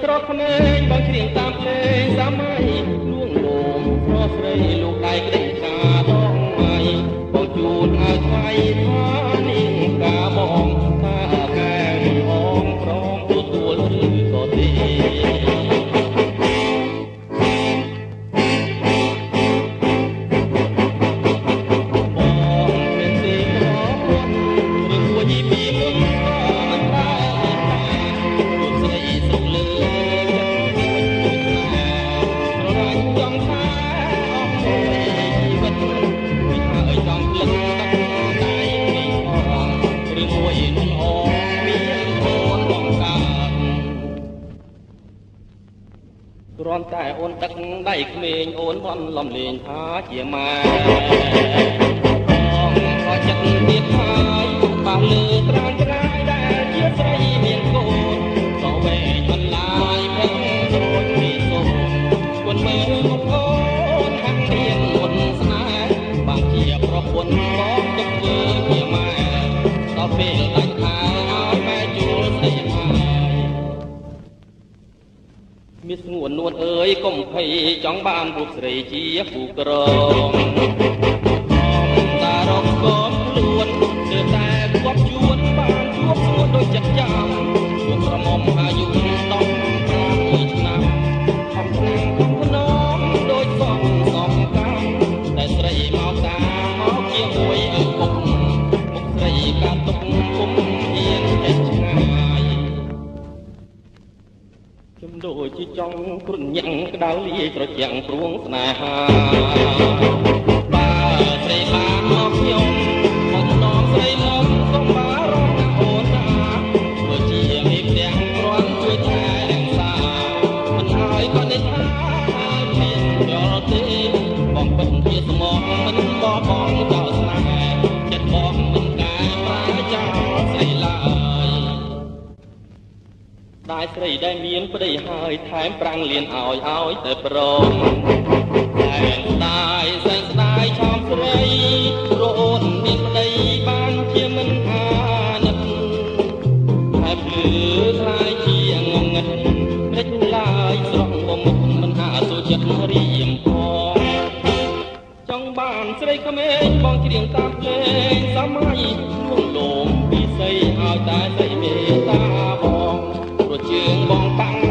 ស្រស់ក្មេងបងច្រៀងតាមភ្លេងសម័យលួងលោមស្រស់ស្រីលោកដៃក្តីខាដងម៉ៃបងជួនឲ្យថ្លៃថានាងកាបងថាកែមិនអងព្រមទទួលឬក៏ទេគ្រាន់តែអូនដឹកដៃក្មេងអូនវន់លំលេងថាជាម៉ែបងក៏ចិត្តទៀតហើយបោះលើត្រានត្រាយដែលជាស្រីមានកូនក៏វែងមិនឡាយភឹងដូចពីសូនគុនមើលមកអូនហាក់រៀនមុនស្នេហ៍បាំងជាប្រពន្ធបងទុកធ្វើជាម៉ែដល់ពេលដាច់ខាឲ្យម៉ែជួលស្រីហើយមានស្ងួននួនអើយកុំភ័យចង់បានរូបស្រីជាគូក្រងតារកកូនខ្លួនគឺតែគប់ជួនបានជួបស្ងួនដូចចិត្តចាំជួបក្រមុំអាយុ15ឆ្នាំខំឆ្នាំខំខ្នងដូចសំកម្មតែស្រីមកតាមមកជាមួយឪពុកមុខស្រីកាត់ទុកគុំហ៊ានចេះឆ្ងាយជំដូចជាចង់គ្រុនញ៉ាំងក្តៅលាយត្រជាក់ព្រួងស្នេហាបើស្រីបានមកខ្ញុំមកនាំស្រីមកកុំបារម្ភណាអូនណាធ្វើជាមេផ្ទាំងគ្រាន់ជួយថែរក្សាមិនឲ្យគាត់នេះថាមានយល់ទេបងពិតជាស្មោះមិនបបងចោលស្នេហ៍ចិត្តបងមិនកែប្រែចោលស្រីឡើយได้ស្រីដែលមានប្តីហើយថែមប្រាំងលៀនឲ្យតែព្រមតែស្ដាយសែនស្ដាយឆោមស្រីព្រោះអូនមានប្តីបានជាមិនអាណិតតែភ្លឺថ្លៃជាងងឹតរិចឡើយស្រស់មុខមិនអាសូរចិត្តរៀមផងចង់បានស្រីក្មេងបងច្រៀងតាមភ្លេងសម័យលួងលោមពីស័យឲ្យតែស្រីមេតាបងជើងបងបាំង